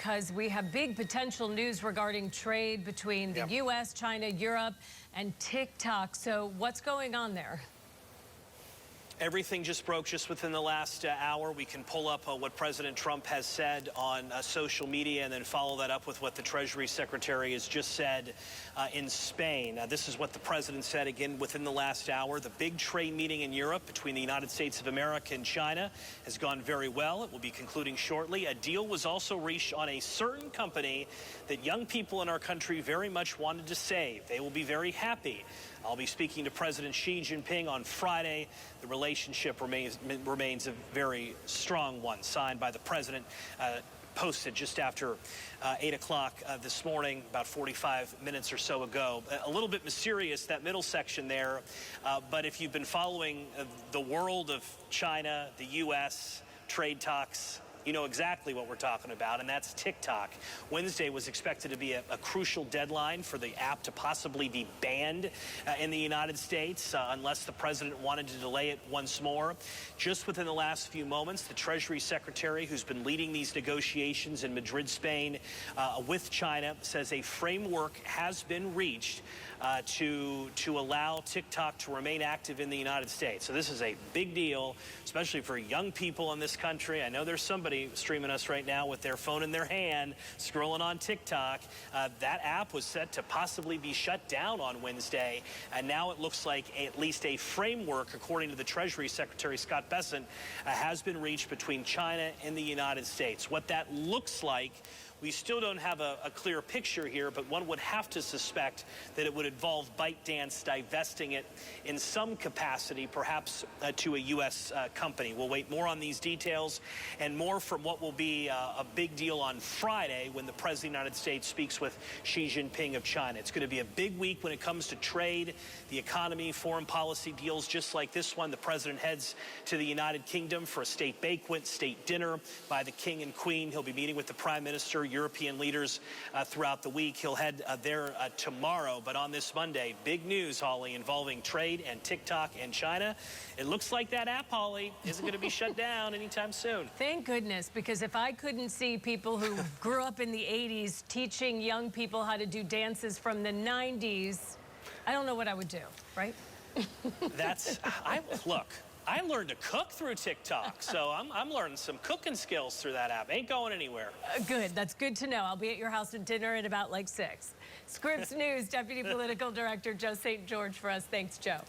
because we have big potential news regarding trade between the U.S., China, Europe, and TikTok. So what's going on there? Everything just broke just within the last hour. We can pull up what President Trump has said on social media and then follow that up with what the Treasury Secretary has just said in Spain. This is what the president said again within the last hour. The big trade meeting in Europe between the United States of America and China has gone very well. It will be concluding shortly. A deal was also reached on a certain company that young people in our country very much wanted to save. They will be very happy. I'll be speaking to President Xi Jinping on Friday. The relationship remains a very strong one, signed by the president, posted just after 8 o'clock this morning, about 45 minutes or so ago. A little bit mysterious, that middle section there, but if you've been following the world of China, the U.S., trade talks, you know exactly what we're talking about, and that's TikTok. Wednesday was expected to be a crucial deadline for the app to possibly be banned in the United States unless the president wanted to delay it once more. Just within the last few moments, the Treasury Secretary, who's been leading these negotiations in Madrid, Spain, with China, says a framework has been reached to allow TikTok to remain active in the United States. So this is a big deal, especially for young people in this country. I know there's somebody streaming us right now with their phone in their hand, scrolling on TikTok. That app was set to possibly be shut down on Wednesday, and now it looks like at least a framework, according to the Treasury Secretary Scott Bessent, has been reached between China and the United States. What that looks like, we still don't have a clear picture here, but one would have to suspect that it would involve ByteDance divesting it in some capacity, perhaps to a U.S. company. We'll wait more on these details and more from what will be a big deal on Friday when the President of the United States speaks with Xi Jinping of China. It's going to be a big week when it comes to trade, the economy, foreign policy deals just like this one. The President heads to the United Kingdom for a state banquet, state dinner by the King and Queen. He'll be meeting with the Prime Minister, European leaders throughout the week. He'll head there tomorrow. But on this Monday, big news, Holly, involving trade and TikTok and China. It looks like that app, Holly, isn't going to be shut down anytime soon. Thank goodness, because if I couldn't see people who grew up in the 80s teaching young people how to do dances from the 90s, I don't know what I would do, right? Look, I learned to cook through TikTok, so I'm learning some cooking skills through that app. Ain't going anywhere. Good. That's good to know. I'll be at your house at dinner at about like 6. Scripps News Deputy Political Director Joe St. George for us. Thanks, Joe.